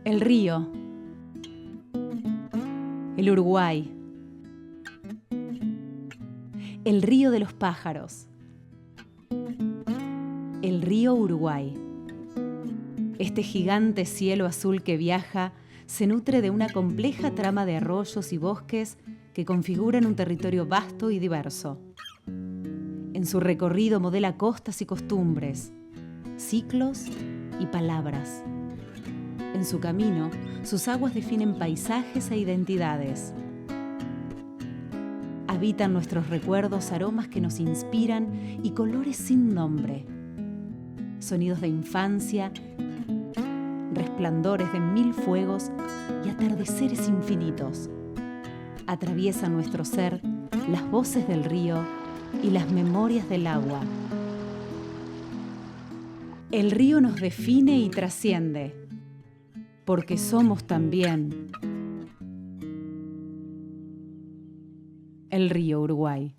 El río, el Uruguay, el río de los pájaros, el río Uruguay. Este gigante cielo azul que viaja se nutre de una compleja trama de arroyos y bosques que configuran un territorio vasto y diverso. En su recorrido modela costas y costumbres, ciclos y palabras. En su camino, sus aguas definen paisajes e identidades. Habitan nuestros recuerdos aromas que nos inspiran y colores sin nombre. Sonidos de infancia, resplandores de mil fuegos y atardeceres infinitos. Atraviesan nuestro ser las voces del río y las memorias del agua. El río nos define y trasciende, porque somos también el río Uruguay.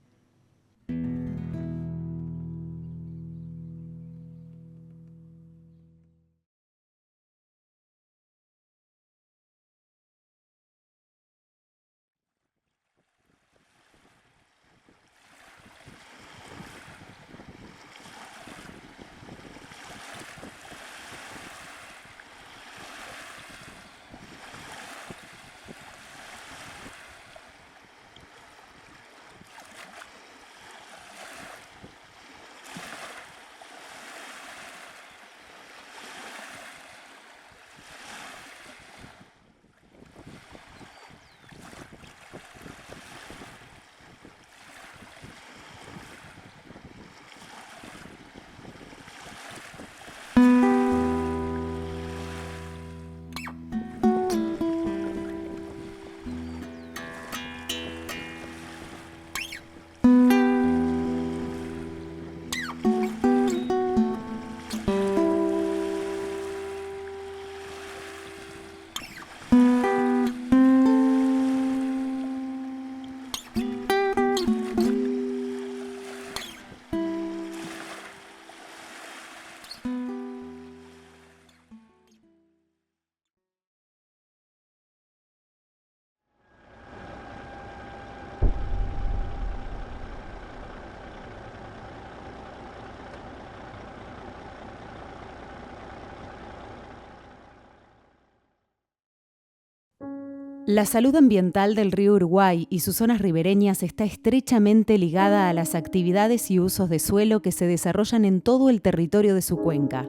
La salud ambiental del río Uruguay y sus zonas ribereñas está estrechamente ligada a las actividades y usos de suelo que se desarrollan en todo el territorio de su cuenca.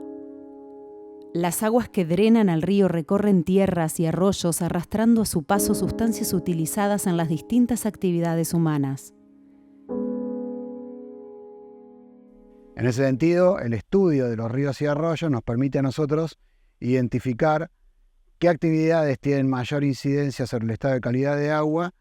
Las aguas que drenan al río recorren tierras y arroyos arrastrando a su paso sustancias utilizadas en las distintas actividades humanas. En ese sentido, el estudio de los ríos y arroyos nos permite a nosotros identificar qué actividades tienen mayor incidencia sobre el estado de calidad de agua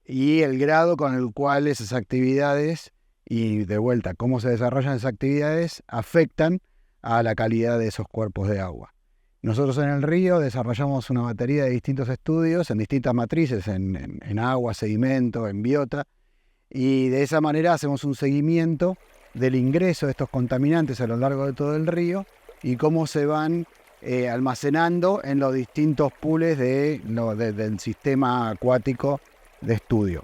y el grado con el cual esas actividades, y de vuelta, cómo se desarrollan esas actividades, afectan a la calidad de esos cuerpos de agua. Nosotros en el río desarrollamos una batería de distintos estudios en distintas matrices, en agua, sedimento, en biota, y de esa manera hacemos un seguimiento del ingreso de estos contaminantes a lo largo de todo el río y cómo se van almacenando en los distintos pools del sistema acuático de estudio.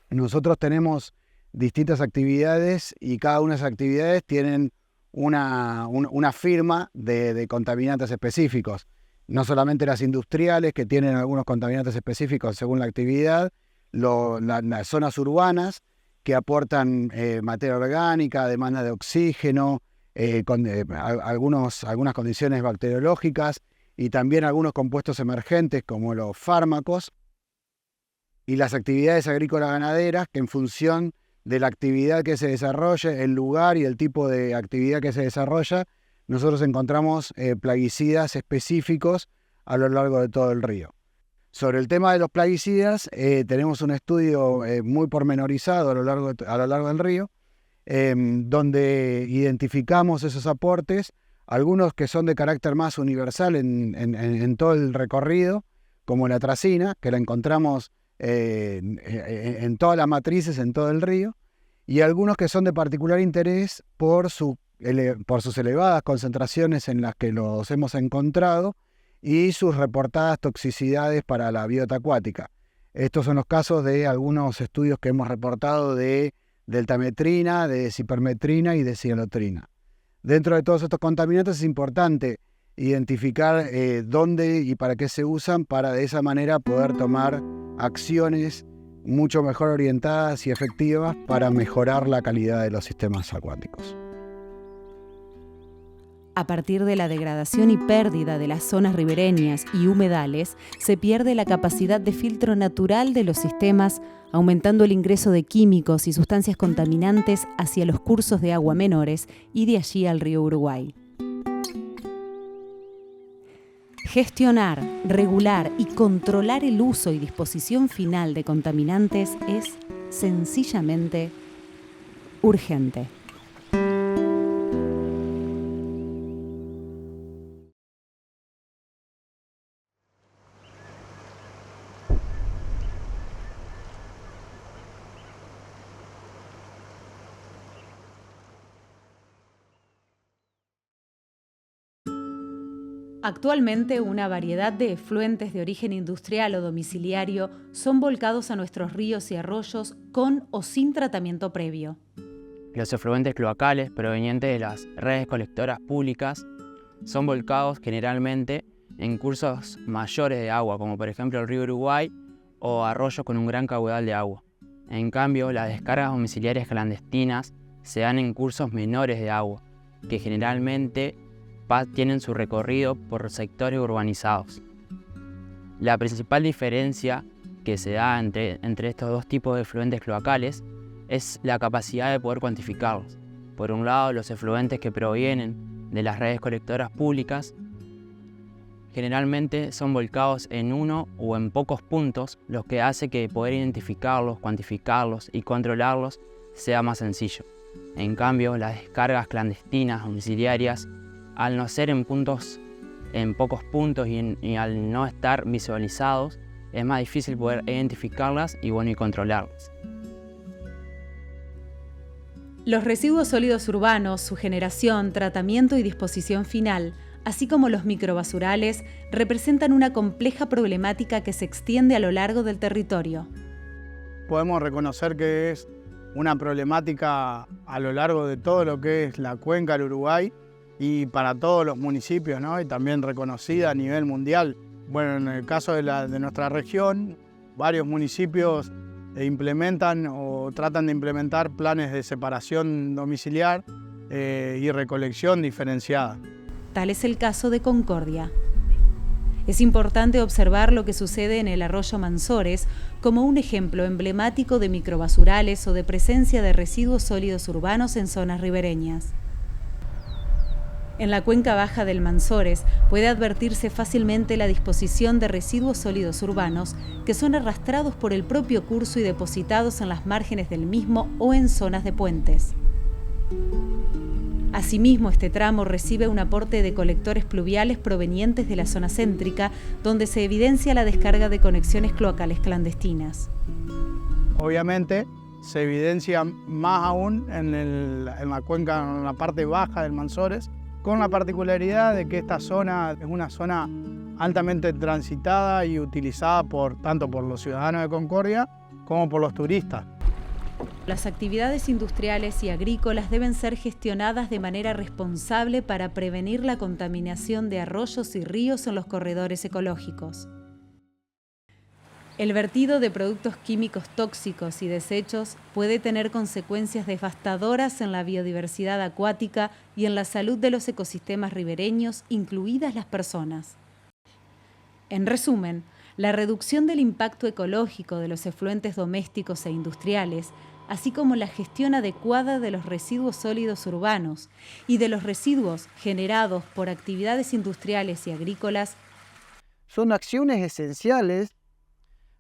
Nosotros tenemos distintas actividades y cada una de esas actividades tienen una firma de contaminantes específicos. No solamente las industriales, que tienen algunos contaminantes específicos según la actividad, las zonas urbanas, que aportan materia orgánica, demanda de oxígeno, algunas condiciones bacteriológicas y también algunos compuestos emergentes como los fármacos, y las actividades agrícolas ganaderas, que en función de la actividad que se desarrolle, el lugar y el tipo de actividad que se desarrolla, nosotros encontramos plaguicidas específicos a lo largo de todo el río. Sobre el tema de los plaguicidas, tenemos un estudio muy pormenorizado a lo largo del río, donde identificamos esos aportes, algunos que son de carácter más universal en todo el recorrido, como la atracina, que la encontramos en todas las matrices, en todo el río, y algunos que son de particular interés por sus elevadas concentraciones en las que los hemos encontrado y sus reportadas toxicidades para la biota acuática. Estos son los casos de algunos estudios que hemos reportado de deltametrina, de cipermetrina y de cianotrina. Dentro de todos estos contaminantes es importante identificar dónde y para qué se usan, para de esa manera poder tomar acciones mucho mejor orientadas y efectivas para mejorar la calidad de los sistemas acuáticos. A partir de la degradación y pérdida de las zonas ribereñas y humedales, se pierde la capacidad de filtro natural de los sistemas, aumentando el ingreso de químicos y sustancias contaminantes hacia los cursos de agua menores y de allí al río Uruguay. Gestionar, regular y controlar el uso y disposición final de contaminantes es sencillamente urgente. Actualmente, una variedad de efluentes de origen industrial o domiciliario son volcados a nuestros ríos y arroyos con o sin tratamiento previo. Los efluentes cloacales provenientes de las redes colectoras públicas son volcados generalmente en cursos mayores de agua, como por ejemplo el río Uruguay o arroyos con un gran caudal de agua. En cambio, las descargas domiciliarias clandestinas se dan en cursos menores de agua, que generalmente tienen su recorrido por sectores urbanizados. La principal diferencia que se da entre estos dos tipos de efluentes cloacales es la capacidad de poder cuantificarlos. Por un lado, los efluentes que provienen de las redes colectoras públicas generalmente son volcados en uno o en pocos puntos, lo que hace que poder identificarlos, cuantificarlos y controlarlos sea más sencillo. En cambio, las descargas clandestinas domiciliarias, al no ser en pocos puntos y al no estar visualizados, es más difícil poder identificarlas y controlarlas. Los residuos sólidos urbanos, su generación, tratamiento y disposición final, así como los microbasurales, representan una compleja problemática que se extiende a lo largo del territorio. Podemos reconocer que es una problemática a lo largo de todo lo que es la cuenca del Uruguay y para todos los municipios, ¿no? Y también reconocida a nivel mundial. Bueno, en el caso de nuestra región, varios municipios implementan o tratan de implementar planes de separación domiciliar y recolección diferenciada. Tal es el caso de Concordia. Es importante observar lo que sucede en el arroyo Mansores como un ejemplo emblemático de microbasurales o de presencia de residuos sólidos urbanos en zonas ribereñas. En la cuenca baja del Mansores puede advertirse fácilmente la disposición de residuos sólidos urbanos que son arrastrados por el propio curso y depositados en las márgenes del mismo o en zonas de puentes. Asimismo, este tramo recibe un aporte de colectores pluviales provenientes de la zona céntrica, donde se evidencia la descarga de conexiones cloacales clandestinas. Obviamente, se evidencia más aún en la cuenca, en la parte baja del Mansores, con la particularidad de que esta zona es una zona altamente transitada y utilizada tanto por los ciudadanos de Concordia como por los turistas. Las actividades industriales y agrícolas deben ser gestionadas de manera responsable para prevenir la contaminación de arroyos y ríos en los corredores ecológicos. El vertido de productos químicos tóxicos y desechos puede tener consecuencias devastadoras en la biodiversidad acuática y en la salud de los ecosistemas ribereños, incluidas las personas. En resumen, la reducción del impacto ecológico de los efluentes domésticos e industriales, así como la gestión adecuada de los residuos sólidos urbanos y de los residuos generados por actividades industriales y agrícolas, son acciones esenciales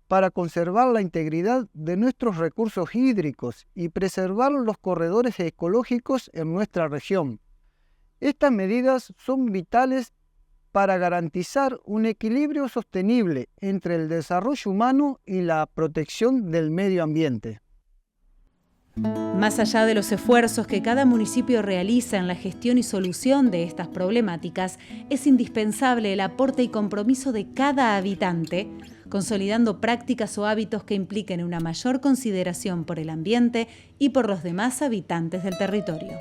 para conservar la integridad de nuestros recursos hídricos y preservar los corredores ecológicos en nuestra región. Estas medidas son vitales para garantizar un equilibrio sostenible entre el desarrollo humano y la protección del medio ambiente. Más allá de los esfuerzos que cada municipio realiza en la gestión y solución de estas problemáticas, es indispensable el aporte y compromiso de cada habitante, consolidando prácticas o hábitos que impliquen una mayor consideración por el ambiente y por los demás habitantes del territorio.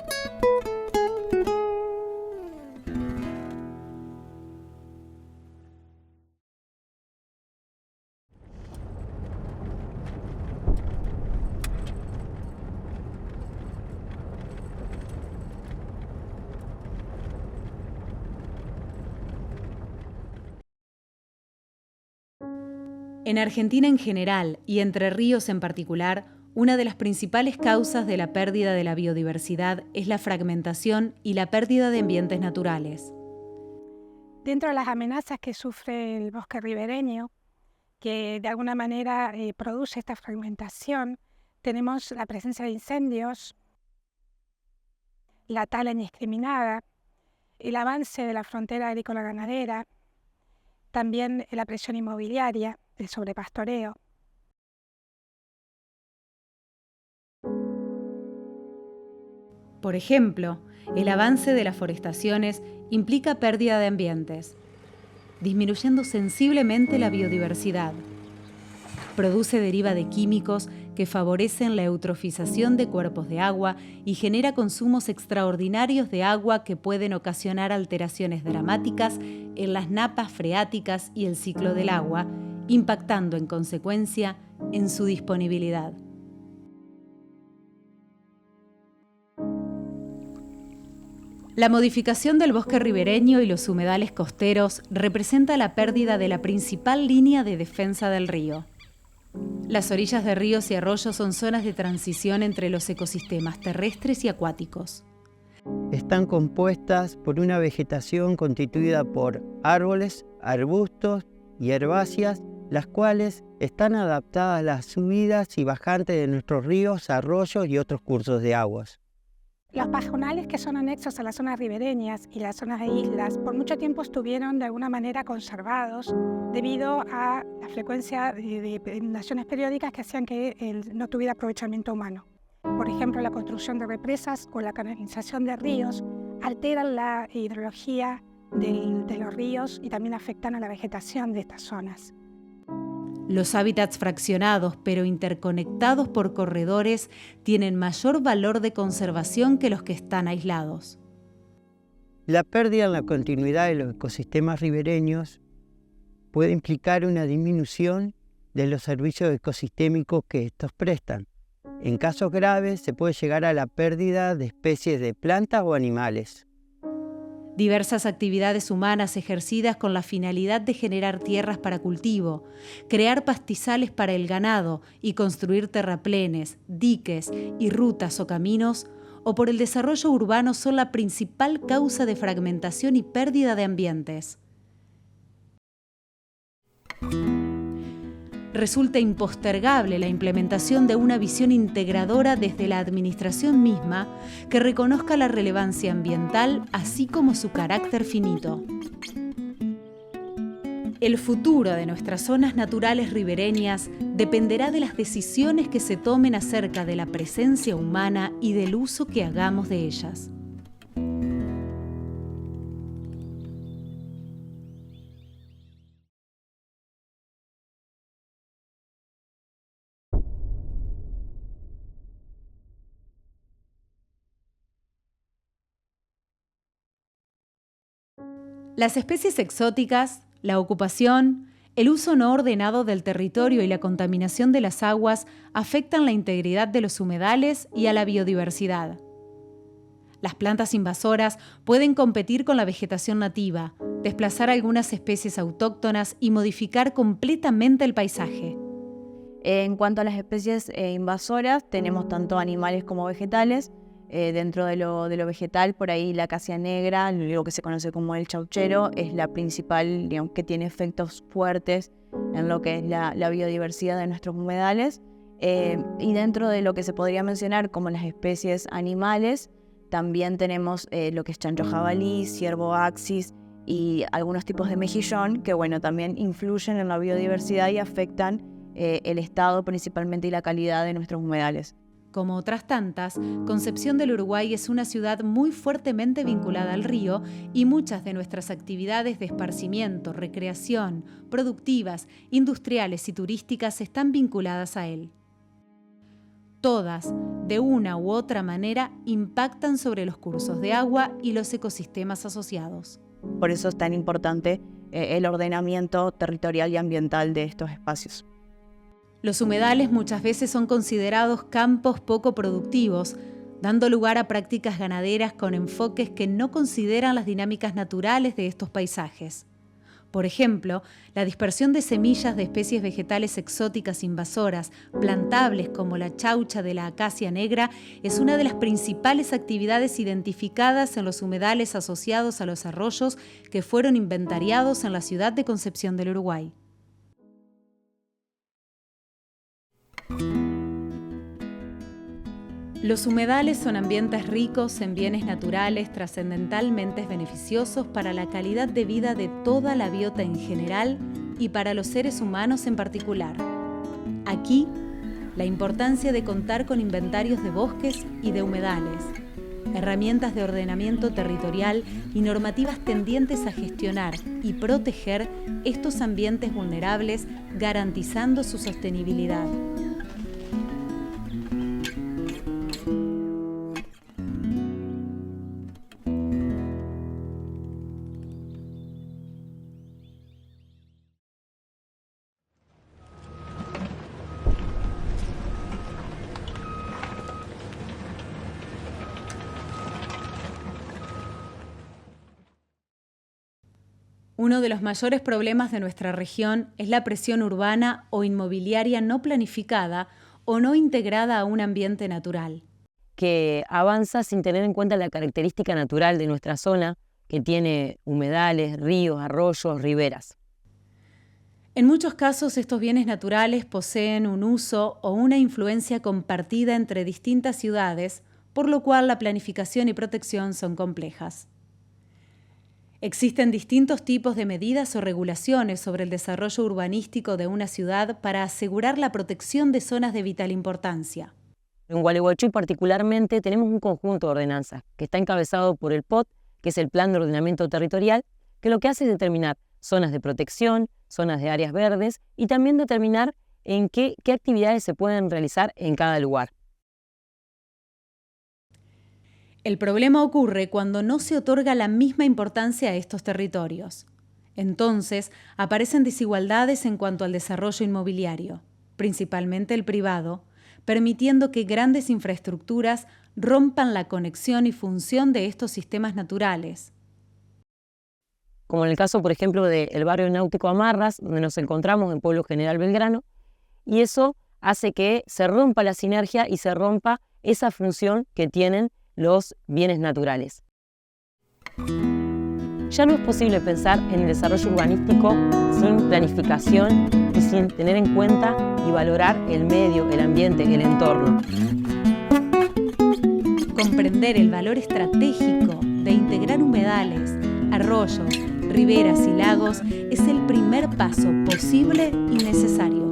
En Argentina en general y Entre Ríos en particular, una de las principales causas de la pérdida de la biodiversidad es la fragmentación y la pérdida de ambientes naturales. Dentro de las amenazas que sufre el bosque ribereño, que de alguna manera produce esta fragmentación, tenemos la presencia de incendios, la tala indiscriminada, el avance de la frontera agrícola-ganadera, también la presión inmobiliaria, el sobrepastoreo. Por ejemplo, el avance de las forestaciones implica pérdida de ambientes, disminuyendo sensiblemente la biodiversidad. Produce deriva de químicos que favorecen la eutrofización de cuerpos de agua y genera consumos extraordinarios de agua que pueden ocasionar alteraciones dramáticas en las napas freáticas y el ciclo del agua, impactando en consecuencia en su disponibilidad. La modificación del bosque ribereño y los humedales costeros representa la pérdida de la principal línea de defensa del río. Las orillas de ríos y arroyos son zonas de transición entre los ecosistemas terrestres y acuáticos. Están compuestas por una vegetación constituida por árboles, arbustos y herbáceas, las cuales están adaptadas a las subidas y bajantes de nuestros ríos, arroyos y otros cursos de aguas. Los pajonales que son anexos a las zonas ribereñas y las zonas de islas por mucho tiempo estuvieron de alguna manera conservados debido a la frecuencia de inundaciones periódicas que hacían que no tuviera aprovechamiento humano. Por ejemplo, la construcción de represas o la canalización de ríos alteran la hidrología de los ríos y también afectan a la vegetación de estas zonas. Los hábitats fraccionados pero interconectados por corredores tienen mayor valor de conservación que los que están aislados. La pérdida en la continuidad de los ecosistemas ribereños puede implicar una disminución de los servicios ecosistémicos que estos prestan. En casos graves se puede llegar a la pérdida de especies de plantas o animales. Diversas actividades humanas ejercidas con la finalidad de generar tierras para cultivo, crear pastizales para el ganado y construir terraplenes, diques y rutas o caminos, o por el desarrollo urbano son la principal causa de fragmentación y pérdida de ambientes. Resulta impostergable la implementación de una visión integradora desde la administración misma que reconozca la relevancia ambiental así como su carácter finito. El futuro de nuestras zonas naturales ribereñas dependerá de las decisiones que se tomen acerca de la presencia humana y del uso que hagamos de ellas. Las especies exóticas, la ocupación, el uso no ordenado del territorio y la contaminación de las aguas afectan la integridad de los humedales y a la biodiversidad. Las plantas invasoras pueden competir con la vegetación nativa, desplazar algunas especies autóctonas y modificar completamente el paisaje. En cuanto a las especies invasoras, tenemos tanto animales como vegetales. Dentro de lo vegetal, por ahí la acacia negra, lo que se conoce como el chauchero, es la principal, digamos, que tiene efectos fuertes en lo que es la biodiversidad de nuestros humedales. Y dentro de lo que se podría mencionar como las especies animales, también tenemos lo que es chancho jabalí, ciervo axis y algunos tipos de mejillón que, bueno, también influyen en la biodiversidad y afectan el estado principalmente y la calidad de nuestros humedales. Como otras tantas, Concepción del Uruguay es una ciudad muy fuertemente vinculada al río y muchas de nuestras actividades de esparcimiento, recreación, productivas, industriales y turísticas están vinculadas a él. Todas, de una u otra manera, impactan sobre los cursos de agua y los ecosistemas asociados. Por eso es tan importante el ordenamiento territorial y ambiental de estos espacios. Los humedales muchas veces son considerados campos poco productivos, dando lugar a prácticas ganaderas con enfoques que no consideran las dinámicas naturales de estos paisajes. Por ejemplo, la dispersión de semillas de especies vegetales exóticas invasoras, plantables como la chaucha de la acacia negra, es una de las principales actividades identificadas en los humedales asociados a los arroyos que fueron inventariados en la ciudad de Concepción del Uruguay. Los humedales son ambientes ricos en bienes naturales trascendentalmente beneficiosos para la calidad de vida de toda la biota en general y para los seres humanos en particular. Aquí, la importancia de contar con inventarios de bosques y de humedales, herramientas de ordenamiento territorial y normativas tendientes a gestionar y proteger estos ambientes vulnerables, garantizando su sostenibilidad. Uno de los mayores problemas de nuestra región es la presión urbana o inmobiliaria no planificada o no integrada a un ambiente natural. Que avanza sin tener en cuenta la característica natural de nuestra zona, que tiene humedales, ríos, arroyos, riberas. En muchos casos, estos bienes naturales poseen un uso o una influencia compartida entre distintas ciudades, por lo cual la planificación y protección son complejas. Existen distintos tipos de medidas o regulaciones sobre el desarrollo urbanístico de una ciudad para asegurar la protección de zonas de vital importancia. En Gualeguaychú particularmente tenemos un conjunto de ordenanzas que está encabezado por el POT, que es el Plan de Ordenamiento Territorial, que lo que hace es determinar zonas de protección, zonas de áreas verdes y también determinar en qué actividades se pueden realizar en cada lugar. El problema ocurre cuando no se otorga la misma importancia a estos territorios. Entonces, aparecen desigualdades en cuanto al desarrollo inmobiliario, principalmente el privado, permitiendo que grandes infraestructuras rompan la conexión y función de estos sistemas naturales. Como en el caso, por ejemplo, del barrio náutico Amarras, donde nos encontramos en Pueblo General Belgrano, y eso hace que se rompa la sinergia y se rompa esa función que tienen los bienes naturales. Ya no es posible pensar en el desarrollo urbanístico sin planificación y sin tener en cuenta y valorar el medio, el ambiente, el entorno. Comprender el valor estratégico de integrar humedales, arroyos, riberas y lagos es el primer paso posible y necesario.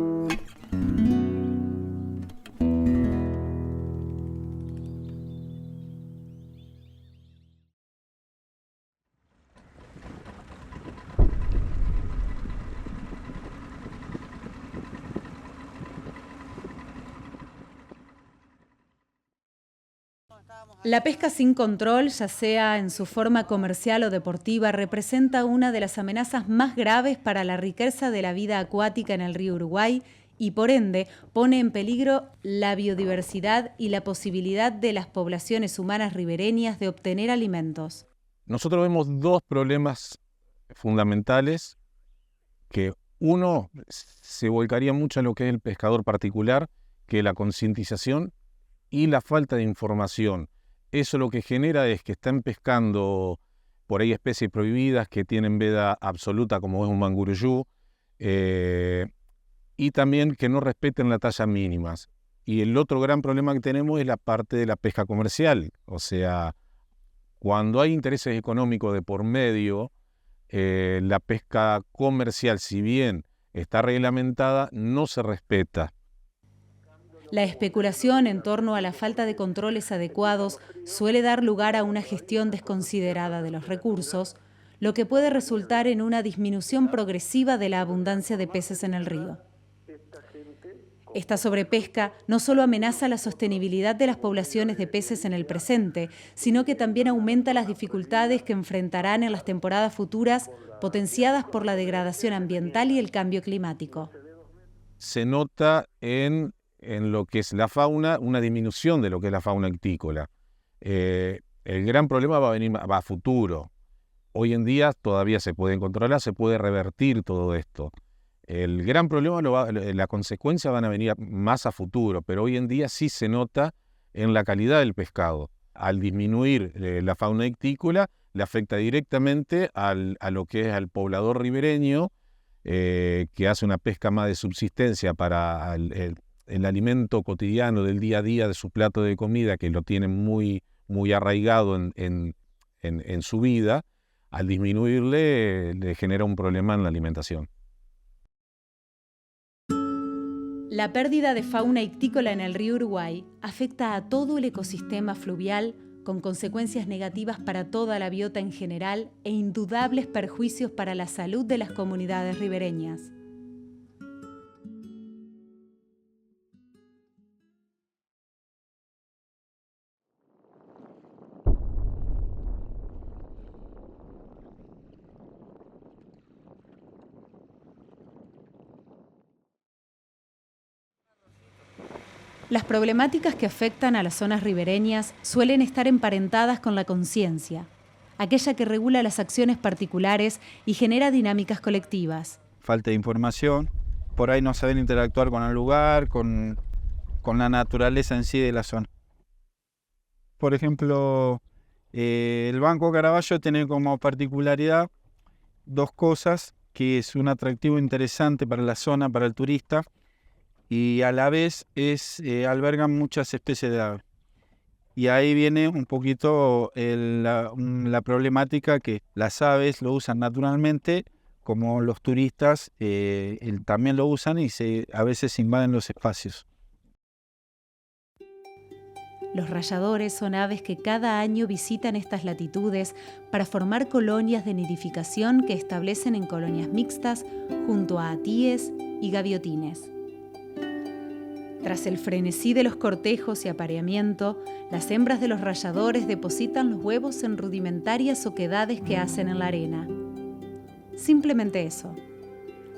La pesca sin control, ya sea en su forma comercial o deportiva, representa una de las amenazas más graves para la riqueza de la vida acuática en el río Uruguay y, por ende, pone en peligro la biodiversidad y la posibilidad de las poblaciones humanas ribereñas de obtener alimentos. Nosotros vemos dos problemas fundamentales que uno se volcaría mucho a lo que es el pescador particular, que es la concientización y la falta de información. Eso lo que genera es que están pescando por ahí especies prohibidas que tienen veda absoluta, como es un manguruyú, y también que no respeten las tallas mínimas. Y el otro gran problema que tenemos es la parte de la pesca comercial. O sea, cuando hay intereses económicos de por medio, la pesca comercial, si bien está reglamentada, no se respeta. La especulación en torno a la falta de controles adecuados suele dar lugar a una gestión desconsiderada de los recursos, lo que puede resultar en una disminución progresiva de la abundancia de peces en el río. Esta sobrepesca no solo amenaza la sostenibilidad de las poblaciones de peces en el presente, sino que también aumenta las dificultades que enfrentarán en las temporadas futuras, potenciadas por la degradación ambiental y el cambio climático. Se nota en lo que es la fauna, una disminución de lo que es la fauna ictícola. El gran problema va a futuro. Hoy en día todavía se puede controlar, se puede revertir todo esto. El gran problema, las consecuencias van a venir más a futuro, pero hoy en día sí se nota en la calidad del pescado. Al disminuir la fauna ictícola, le afecta directamente a lo que es al poblador ribereño, que hace una pesca más de subsistencia para el alimento cotidiano del día a día de su plato de comida, que lo tiene muy, muy arraigado en su vida. Al disminuirle, le genera un problema en la alimentación. La pérdida de fauna ictícola en el río Uruguay afecta a todo el ecosistema fluvial, con consecuencias negativas para toda la biota en general e indudables perjuicios para la salud de las comunidades ribereñas. Las problemáticas que afectan a las zonas ribereñas suelen estar emparentadas con la conciencia, aquella que regula las acciones particulares y genera dinámicas colectivas. Falta de información, por ahí no saben interactuar con el lugar, con la naturaleza en sí de la zona. Por ejemplo, el Banco Caraballo tiene como particularidad dos cosas, que es un atractivo interesante para la zona, para el turista, y a la vez albergan muchas especies de aves. Y ahí viene un poquito la problemática, que las aves lo usan naturalmente, como los turistas también lo usan, y a veces invaden los espacios. Los rayadores son aves que cada año visitan estas latitudes para formar colonias de nidificación que establecen en colonias mixtas junto a atíes y gaviotines. Tras el frenesí de los cortejos y apareamiento, las hembras de los rayadores depositan los huevos en rudimentarias oquedades que hacen en la arena. Simplemente eso,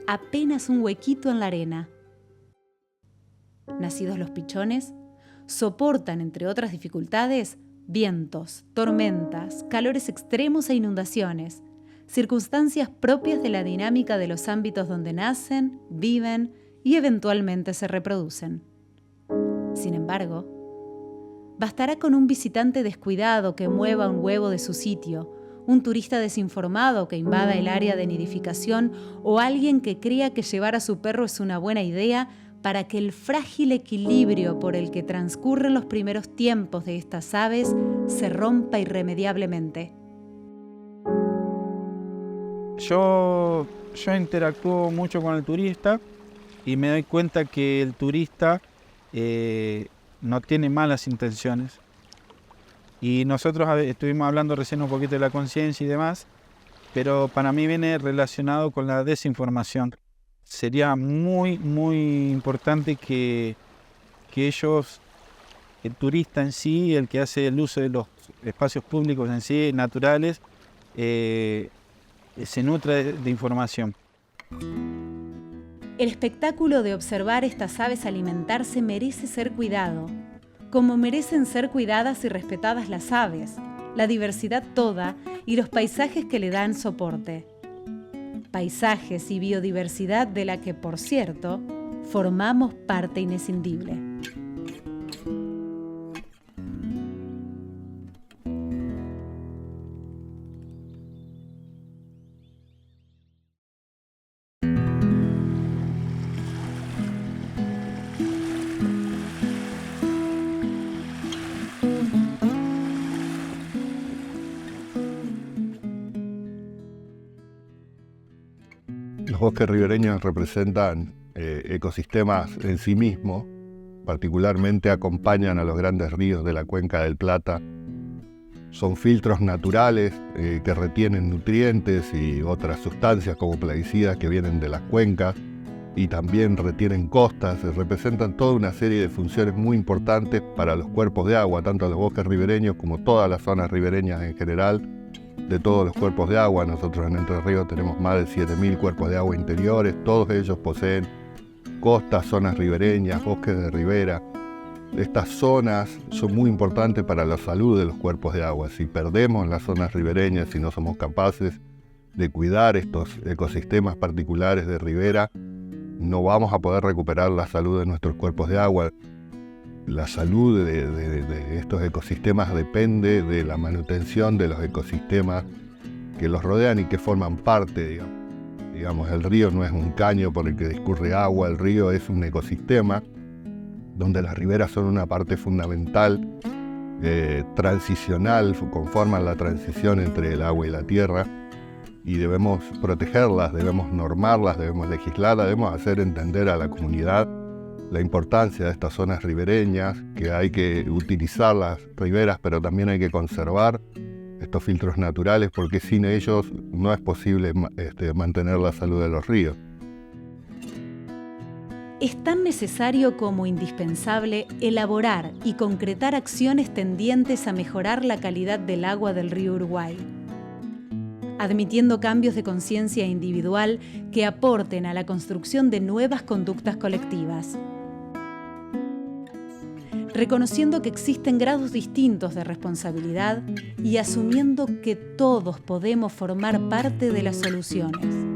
apenas un huequito en la arena. Nacidos los pichones, soportan, entre otras dificultades, vientos, tormentas, calores extremos e inundaciones, circunstancias propias de la dinámica de los ámbitos donde nacen, viven y eventualmente se reproducen. Sin embargo, bastará con un visitante descuidado que mueva un huevo de su sitio, un turista desinformado que invada el área de nidificación o alguien que crea que llevar a su perro es una buena idea para que el frágil equilibrio por el que transcurren los primeros tiempos de estas aves se rompa irremediablemente. Yo interactúo mucho con el turista y me doy cuenta que el turista no tiene malas intenciones. Y nosotros estuvimos hablando recién un poquito de la conciencia y demás, pero para mí viene relacionado con la desinformación. Sería muy, muy importante que ellos, el turista en sí, el que hace el uso de los espacios públicos en sí, naturales, se nutra de información. El espectáculo de observar estas aves alimentarse merece ser cuidado, como merecen ser cuidadas y respetadas las aves, la diversidad toda y los paisajes que le dan soporte. Paisajes y biodiversidad de la que, por cierto, formamos parte inescindible. Los bosques ribereños representan ecosistemas en sí mismos particularmente acompañan a los grandes ríos de la Cuenca del Plata. Son filtros naturales que retienen nutrientes y otras sustancias como plaguicidas que vienen de las cuencas, y también retienen costas, representan toda una serie de funciones muy importantes para los cuerpos de agua, tanto los bosques ribereños como todas las zonas ribereñas en general, de todos los cuerpos de agua. Nosotros en Entre Ríos tenemos más de 7.000 cuerpos de agua interiores, todos ellos poseen costas, zonas ribereñas, bosques de ribera. Estas zonas son muy importantes para la salud de los cuerpos de agua. Si perdemos las zonas ribereñas, si no somos capaces de cuidar estos ecosistemas particulares de ribera, no vamos a poder recuperar la salud de nuestros cuerpos de agua. La salud de estos ecosistemas depende de la manutención de los ecosistemas que los rodean y que forman parte, digamos. El río no es un caño por el que discurre agua, el río es un ecosistema donde las riberas son una parte fundamental, transicional, conforman la transición entre el agua y la tierra, y debemos protegerlas, debemos normarlas, debemos legislarlas, debemos hacer entender a la comunidad la importancia de estas zonas ribereñas, que hay que utilizar las riberas, pero también hay que conservar estos filtros naturales, porque sin ellos no es posible mantener la salud de los ríos. Es tan necesario como indispensable elaborar y concretar acciones tendientes a mejorar la calidad del agua del río Uruguay, admitiendo cambios de conciencia individual que aporten a la construcción de nuevas conductas colectivas, reconociendo que existen grados distintos de responsabilidad y asumiendo que todos podemos formar parte de las soluciones.